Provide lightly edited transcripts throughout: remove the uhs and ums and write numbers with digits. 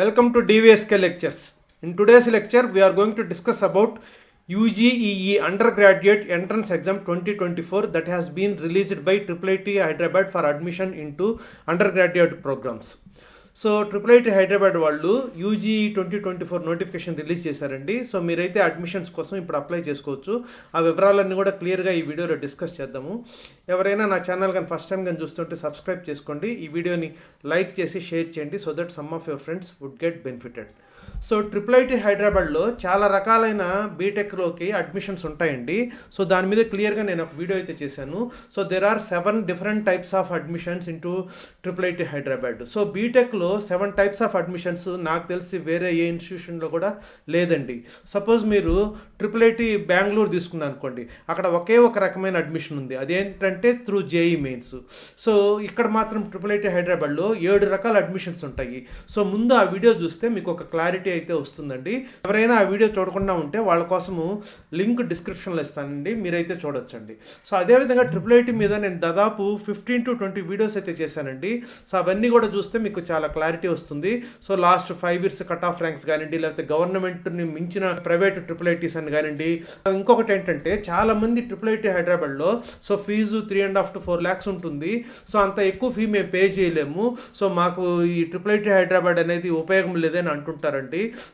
Welcome to DVSK lectures. In today's lecture, we are going to discuss about UGEE Undergraduate Entrance Exam 2024 that has been released by IIIT Hyderabad for admission into undergraduate programs. So IIIT Hyderabad వాళ్ళు UG 2024 notification release చేశారండి. So మీరైతే admissions కోసం ఇప్పుడు apply చేసుకోవచ్చు. ఆ వివరాలన్నీ కూడా క్లియర్గా ఈ వీడియోలో డిస్కస్ చేద్దాము. ఎవరైనా నా ఛానల్ కానీ ఫస్ట్ టైం కానీ చూస్తుంటే సబ్స్క్రైబ్ చేసుకోండి. ఈ వీడియోని లైక్ చేసి షేర్ చేయండి so that some of your friends would get benefited. So IIIT హైదరాబాద్లో చాలా రకాలైన బీటెక్లోకి అడ్మిషన్స్ ఉంటాయండి. సో దాని మీద క్లియర్గా నేను ఒక వీడియో అయితే చేశాను. So there are 7 different types of admissions into IIIT Hyderabad. So బీటెక్లో 7 టైప్స్ ఆఫ్ అడ్మిషన్స్ నాకు తెలిసి వేరే ఏ ఇన్స్టిట్యూషన్లో కూడా లేదండి. సపోజ్ మీరు IIIT బెంగళూరు తీసుకున్నాను అనుకోండి, అక్కడ ఒకే ఒక రకమైన అడ్మిషన్ ఉంది, అదేంటంటే త్రూ జేఈ మెయిన్స్. సో ఇక్కడ మాత్రం IIIT హైదరాబాద్లో 7 రకాల అడ్మిషన్స్ ఉంటాయి. సో ముందు ఆ వీడియో చూస్తే మీకు ఒక క్లారిటీ అయితే వస్తుందండి. ఎవరైనా ఆ వీడియో చూడకుండా ఉంటే వాళ్ళ కోసము లింక్ డిస్క్రిప్షన్లో ఇస్తానండి, మీరైతే చూడొచ్చండి. సో అదేవిధంగా IIIT మీద నేను దాదాపు 15 to 20 వీడియోస్ అయితే చేశానండి. సో అవన్నీ కూడా చూస్తే మీకు చాలా క్లారిటీ వస్తుంది. So last 5 years cut off ranks కానివ్వండి, లేకపోతే గవర్నమెంట్ని మించిన ప్రైవేట్ IIITs అని కానివ్వండి. ఇంకొకటి ఏంటంటే చాలా మంది IIIT హైదరాబాద్లో సో ఫీజు 3.5 to 4 lakhs ఉంటుంది. సో అంత ఎక్కువ ఫీ మేము పే చేయలేము, సో మాకు ఈ IIIT హైదరాబాద్ అనేది ఉపయోగం లేదని అంటుంటారండి.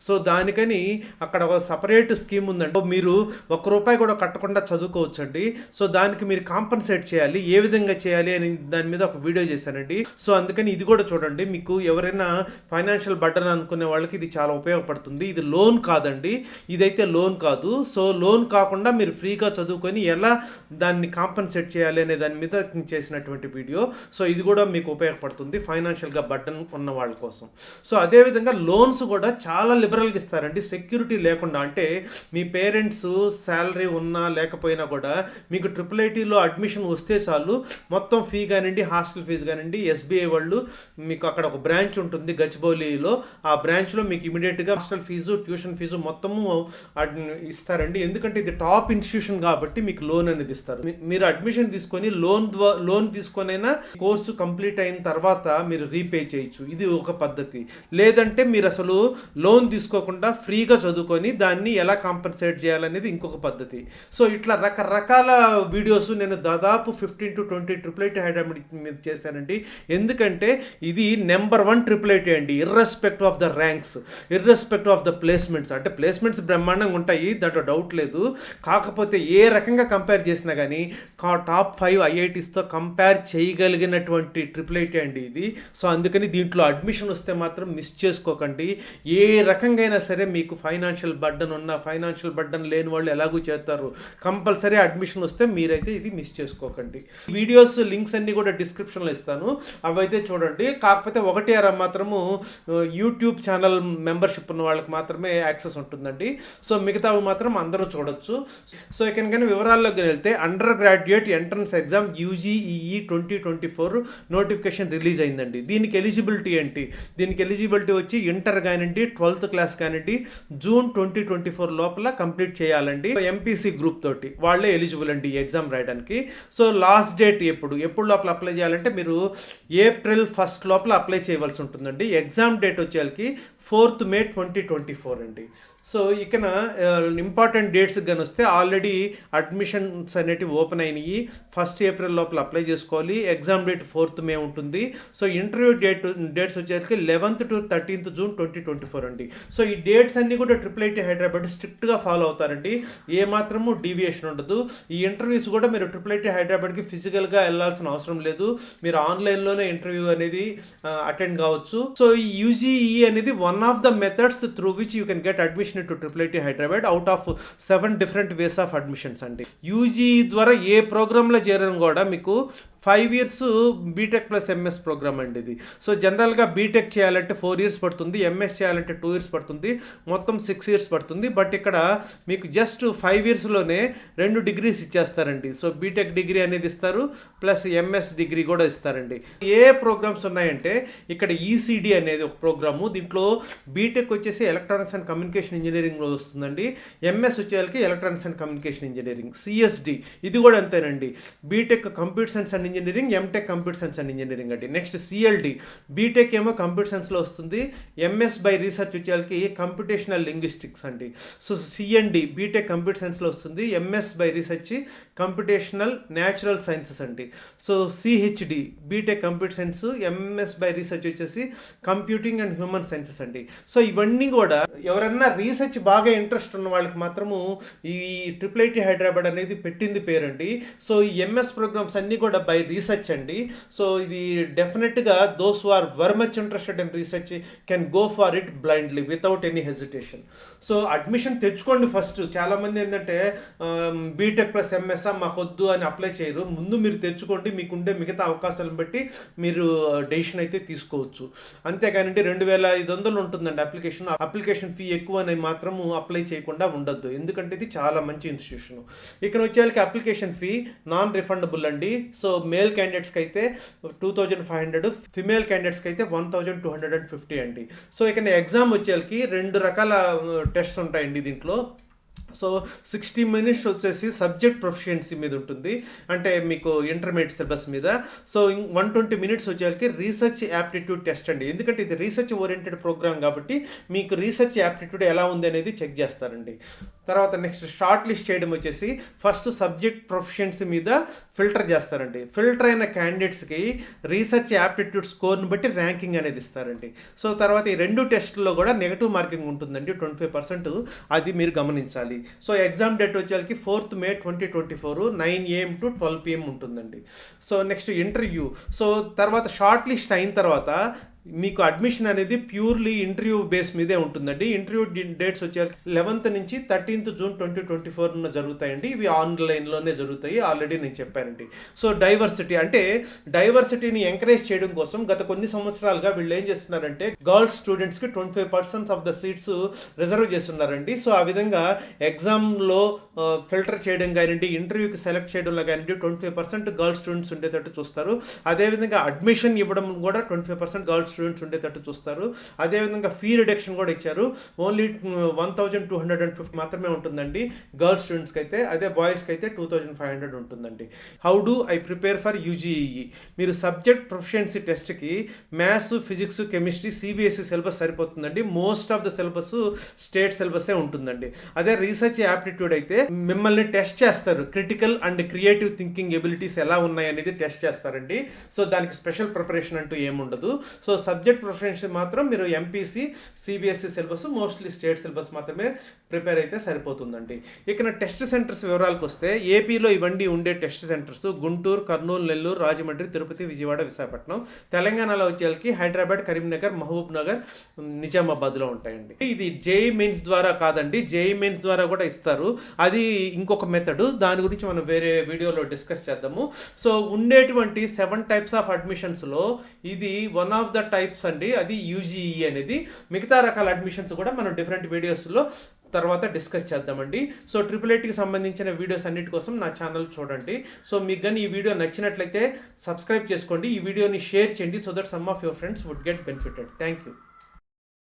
సో దానికని అక్కడ ఒక సపరేట్ స్కీమ్ ఉందండి. మీరు ₹1 కూడా కట్టకుండా చదువుకోవచ్చు అండి. సో దానికి మీరు కాంపన్సేట్ చేయాలి, ఏ విధంగా చేయాలి అని దాని మీద ఒక వీడియో చేశానండి. సో అందుకని ఇది కూడా చూడండి. మీకు ఎవరైనా ఫైనాన్షియల్ బర్డన్ అనుకునే వాళ్ళకి ఇది చాలా ఉపయోగపడుతుంది. ఇది లోన్ కాదండి, ఇదైతే లోన్ కాదు. సో లోన్ కాకుండా మీరు ఫ్రీగా చదువుకొని ఎలా దాన్ని కాంపన్సేట్ చేయాలి అనే దాని మీద చేసినటువంటి వీడియో. సో ఇది కూడా మీకు ఉపయోగపడుతుంది ఫైనాన్షియల్గా బర్డన్ ఉన్న వాళ్ళ కోసం. సో అదేవిధంగా లోన్స్ కూడా చాలా లిబరల్గా ఇస్తారండి, సెక్యూరిటీ లేకుండా. అంటే మీ పేరెంట్స్ శాలరీ ఉన్నా లేకపోయినా కూడా మీకు IIITలో అడ్మిషన్ వస్తే చాలు, మొత్తం ఫీ కానివ్వండి, హాస్టల్ ఫీజు కానివ్వండి, SBI వాళ్ళు మీకు అక్కడ ఒక బ్రాంచ్ ఉంటుంది గచ్చిబౌలిలో, ఆ బ్రాంచ్లో మీకు ఇమీడియట్గా హాస్టల్ ఫీజు, ట్యూషన్ ఫీజు మొత్తము ఇస్తారండి. ఎందుకంటే ఇది టాప్ ఇన్స్టిట్యూషన్ కాబట్టి మీకు లోన్ అనేది ఇస్తారు. మీరు అడ్మిషన్ తీసుకొని లోన్ తీసుకొనైనా కోర్సు కంప్లీట్ అయిన తర్వాత మీరు రీపే చేయొచ్చు, ఇది ఒక పద్ధతి. లేదంటే మీరు అసలు లోన్ తీసుకోకుండా ఫ్రీగా చదువుకొని దాన్ని ఎలా కాంపన్సేట్ చేయాలనేది ఇంకొక పద్ధతి. సో ఇట్లా రకరకాల వీడియోస్ నేను దాదాపు 15 to 20 IIIT హైదరాబాద్ మీద చేశానండి. ఎందుకంటే ఇది నెంబర్ 1 IIIT అండి, irrespective of the ranks, irrespective of the placements. అంటే ప్లేస్మెంట్స్ బ్రహ్మాండంగా ఉంటాయి, దాంట్లో డౌట్ లేదు. కాకపోతే ఏ రకంగా కంపేర్ చేసినా కానీ టాప్ 5 IITస్తో కంపేర్ చేయగలిగినటువంటి IIIT అండి ఇది. సో అందుకని దీంట్లో అడ్మిషన్ వస్తే మాత్రం మిస్ చేసుకోకండి. ఏ రకంగా అయినా సరే మీకు ఫైనాన్షియల్ బర్డన్ ఉన్న, ఫైనాన్షియల్ బర్డన్ లేని వాళ్ళు ఎలాగూ చేస్తారు, కంపల్సరీ అడ్మిషన్ వస్తే మీరైతే ఇది మిస్ చేసుకోకండి. వీడియోస్ లింక్స్ అన్ని కూడా డిస్క్రిప్షన్లో ఇస్తాను, అవైతే చూడండి. కాకపోతే 1 మాత్రము యూట్యూబ్ ఛానల్ మెంబర్షిప్ ఉన్న వాళ్ళకి మాత్రమే యాక్సెస్ ఉంటుందండి. సో మిగతావి మాత్రం అందరూ చూడొచ్చు. సో కనుక వివరాల్లోకి వెళ్తే under graduate entrance exam UGEE 2024 notification release అయిందండి. దీనికి ఎలిజిబిలిటీ ఏంటి? దీనికి ఎలిజిబిలిటీ వచ్చి ఇంటర్ కానివ్వండి, 12th క్లాస్ కానివ్వండి, June 2024 లోపల కంప్లీట్ చేయాలండి. MPC గ్రూప్ తోటి వాళ్ళే ఎలిజిబుల్ అండి ఈ ఎగ్జామ్ రాయడానికి. సో లాస్ట్ డేట్ ఎప్పుడు లోపల అప్లై చేయాలంటే మీరు April 1st లోపల అప్లై చేయవలసి ఉంటుందండి. ఎగ్జామ్ డేట్ వచ్చేకి 4th May 2024 అండి. సో ఇకన ఇంపార్టెంట్ డేట్స్ కానీ వస్తే ఆల్రెడీ అడ్మిషన్స్ అనేటివి ఓపెన్ అయినాయి. 1st April లోపల అప్లై చేసుకోవాలి. ఎగ్జామ్ డేట్ 4th May ఉంటుంది. సో ఇంటర్వ్యూ డేట్స్ వచ్చేసరికి 11th to 13th June 2024 అండి. సో ఈ డేట్స్ అన్నీ కూడా IIIT హైదరాబాద్ స్ట్రిక్ట్గా ఫాలో అవుతారండి, ఏ మాత్రము డీవియేషన్ ఉండదు. ఈ ఇంటర్వ్యూస్ కూడా మీరు IIIT హైదరాబాద్కి ఫిజికల్గా వెళ్ళాల్సిన అవసరం లేదు, మీరు ఆన్లైన్లోనే ఇంటర్వ్యూ అనేది అటెండ్ కావచ్చు. సో ఈ UGE అనేది one of the methods through which you can get admission to IIIT Hyderabad out of 7 different ways of admissions అండి. UGE ద్వారా ఏ ప్రోగ్రాంలో చేరని కూడా మీకు 5 years B Tech plus MS program అండి ఇది. సో జనరల్గా బీటెక్ చేయాలంటే 4 years పడుతుంది, MS చేయాలంటే 2 years పడుతుంది, మొత్తం 6 years పడుతుంది. బట్ ఇక్కడ మీకు జస్ట్ 5 yearsలోనే 2 degrees ఇచ్చేస్తారండి. సో బీటెక్ డిగ్రీ అనేది ఇస్తారు, ప్లస్ MS డిగ్రీ కూడా ఇస్తారండి. ఏ ప్రోగ్రామ్స్ ఉన్నాయంటే ఇక్కడ ECD అనేది ఒక ప్రోగ్రాము, దీంట్లో బీటెక్ వచ్చేసి ఎలక్ట్రానిక్స్ అండ్ కమ్యూనికేషన్ ఇంజనీరింగ్లో వస్తుందండి. MS వచ్చేసరికి electronics and communication engineering. CSD ఇది కూడా అంతేనండి, BTech computer science and and engineering, MTech computer science and engineering అండి. నెక్స్ట్ సిఎల్డి, బీటెక్ ఏమో కంప్యూటర్ సైన్స్లో వస్తుంది. ఎంఎస్ బై రీసెర్చ్ వచ్చేకి కంప్యూటేషనల్ లింగ్విస్టిక్స్ అండి. సో సిఎన్డి బీటెక్ కంప్యూటర్ సైన్స్లో వస్తుంది. MS by research computational natural sciences అండి. So CHD BTech computer science, MS by research వచ్చేసి కంప్యూటింగ్ అండ్ హ్యూమన్ సైన్సెస్ అండి. సో ఇవన్నీ కూడా ఎవరన్నా రీసెర్చ్ బాగా ఇంట్రెస్ట్ ఉన్న వాళ్ళకి మాత్రము ఈ IIIT హైదరాబాద్ అనేది పెట్టింది పేరండి. సో ఈ ఎంఎస్ ప్రోగ్రామ్స్ అన్నీ కూడా బై రీసెర్చ్ అండి. సో ఇది డెఫినెట్గా those who are very much interested in research can go for it blindly without any hesitation. So admission తెచ్చుకోండి ఫస్ట్. చాలామంది ఏంటంటే బీటెక్ ప్లస్ ఎంఎస్ మాకొద్దు అని అప్లై చేయరు. ముందు మీరు తెచ్చుకోండి, మీకుండే మిగతా అవకాశాలను బట్టి మీరు డెసిషన్ అయితే తీసుకోవచ్చు. అంతేకానండి 2500 ఉంటుందండి అప్లికేషన్ ఫీ ఎక్కువ అని మాత్రము అప్లై చేయకుండా ఉండొద్దు, ఎందుకంటే ఇది చాలా మంచి ఇన్స్టిట్యూషన్. ఇక్కడ వచ్చేసరికి అప్లికేషన్ ఫీ నాన్ రిఫండబుల్ అండి. సో మేల్ క్యాండిడేట్స్కి అయితే 2500, ఫిమేల్ క్యాండిడేట్స్కి అయితే 1250 అండి. సో ఇక్కడ ఎగ్జామ్ వచ్చేసరికి 2 రకాల టెస్ట్స్ ఉంటాయండి దీంట్లో. సో 60 minutes వచ్చేసి సబ్జెక్ట్ ప్రొఫిషియన్సీ మీద ఉంటుంది, అంటే మీకు ఇంటర్మీడియట్ సిలబస్ మీద. సో 120 minutes వచ్చేసరికి రీసెర్చ్ యాప్టిట్యూడ్ టెస్ట్ అండి. ఎందుకంటే ఇది రీసెర్చ్ ఓరియంటెడ్ ప్రోగ్రామ్ కాబట్టి మీకు రీసెర్చ్ యాప్టిట్యూడ్ ఎలా ఉంది అనేది చెక్ చేస్తారండి. తర్వాత నెక్స్ట్ షార్ట్ లిస్ట్ చేయడం వచ్చేసి ఫస్ట్ సబ్జెక్ట్ ప్రొఫిషియన్సీ మీద ఫిల్టర్ చేస్తారండి. ఫిల్టర్ అయిన క్యాండిడేట్స్కి రీసెర్చ్ యాప్టిట్యూడ్ స్కోర్ని బట్టి ర్యాంకింగ్ అనేది ఇస్తారండి. సో తర్వాత ఈ 2 టెస్టుల్లో కూడా నెగటివ్ మార్కింగ్ ఉంటుందండి, 25%. అది మీరు గమనించాలి. సో ఎగ్జామ్ డేట్ వచ్చేసరికి 4th May 2024 9 AM to 12 PM ఉంటుందండి. So next interview. సో తర్వాత షార్ట్ లిస్ట్ అయిన తర్వాత మీకు అడ్మిషన్ అనేది ప్యూర్లీ ఇంటర్వ్యూ బేస్ మీదే ఉంటుందండి. ఇంటర్వ్యూ డేట్స్ వచ్చేసరికి 11th నుంచి 13th June 2024 జరుగుతాయండి. ఇవి ఆన్లైన్లోనే జరుగుతాయి, ఆల్రెడీ నేను చెప్పానండి. సో డైవర్సిటీ, అంటే డైవర్సిటీని ఎంకరేజ్ చేయడం కోసం గత కొన్ని సంవత్సరాలుగా వీళ్ళు ఏం చేస్తున్నారంటే గర్ల్స్ స్టూడెంట్స్కి 25% ఆఫ్ ద సీట్స్ రిజర్వ్ చేస్తున్నారండి. సో ఆ విధంగా ఎగ్జామ్లో ఫిల్టర్ చేయడం కానివ్వండి, ఇంటర్వ్యూకి సెలెక్ట్ చేయడంలో కానివ్వండి 25% గర్ల్స్ స్టూడెంట్స్ ఉండేటట్టు చూస్తారు. అదేవిధంగా అడ్మిషన్ ఇవ్వడం కూడా 25% గర్ల్స్ స్టూడెంట్స్ ఉండేటట్టు చూస్తారు. అదేవిధంగా ఫీ రిడక్షన్ కూడా ఇచ్చారు. ఓన్లీ 1250 మాత్రమే ఉంటుందండి గర్ల్స్ స్టూడెంట్స్కి అయితే. అదే బాయ్స్కి అయితే 2500 ఉంటుందండి. How do I prepare for UGEE? మీరు సబ్జెక్ట్ ప్రొఫిషియన్సీ టెస్ట్కి maths, physics, chemistry CBSE syllabus సరిపోతుందండి. Most of the syllabus state సిలబసే ఉంటుందండి. అదే రీసెర్చ్ యాప్టిట్యూడ్ అయితే మిమ్మల్ని టెస్ట్ చేస్తారు. Critical and creative thinking abilities ఎలా ఉన్నాయి అనేది టెస్ట్ చేస్తారండి. సో దానికి స్పెషల్ ప్రిపరేషన్ అంటూ ఏముండదు. సో సబ్జెక్ట్ ప్రిఫరెన్స్ మాత్రం మీరు MPC, CBSE syllabus, mostly state syllabus మాత్రమే ప్రిపేర్ అయితే సరిపోతుందండి. ఇక్కడ టెస్ట్ సెంటర్స్ వివరాలకు వస్తే ఏపీలో ఇవన్నీ ఉండే టెస్ట్ సెంటర్స్ గుంటూరు, కర్నూలు, నెల్లూరు, రాజమండ్రి, తిరుపతి, విజయవాడ, విశాఖపట్నం. తెలంగాణలో వచ్చేకి హైదరాబాద్, కరీంనగర్, మహబూబ్ నగర్, నిజామాబాద్లో ఉంటాయండి. ఇది JEE మెయిన్స్ ద్వారా కాదండి, JEE మెయిన్స్ ద్వారా కూడా ఇస్తారు. అది ఇంకొక మెథడ్, దాని గురించి మనం వేరే వీడియోలో డిస్కస్ చేద్దాము. సో ఉండేటువంటి 7 types ఆఫ్ అడ్మిషన్స్లో ఇది వన్ ఆఫ్ ద టైప్స్ అండి, అది UGE అనేది. మిగతా రకాల అడ్మిషన్స్ కూడా మనం డిఫరెంట్ వీడియోస్లో తర్వాత డిస్కస్ చేద్దామండి. సో IIITకి సంబంధించిన వీడియోస్ అన్నిటి కోసం నా ఛానల్ చూడండి. సో మీకు కానీ ఈ వీడియో నచ్చినట్లయితే సబ్స్క్రైబ్ చేసుకోండి, ఈ వీడియోని షేర్ చేయండి, so that some of your friends would get benefited. Thank you.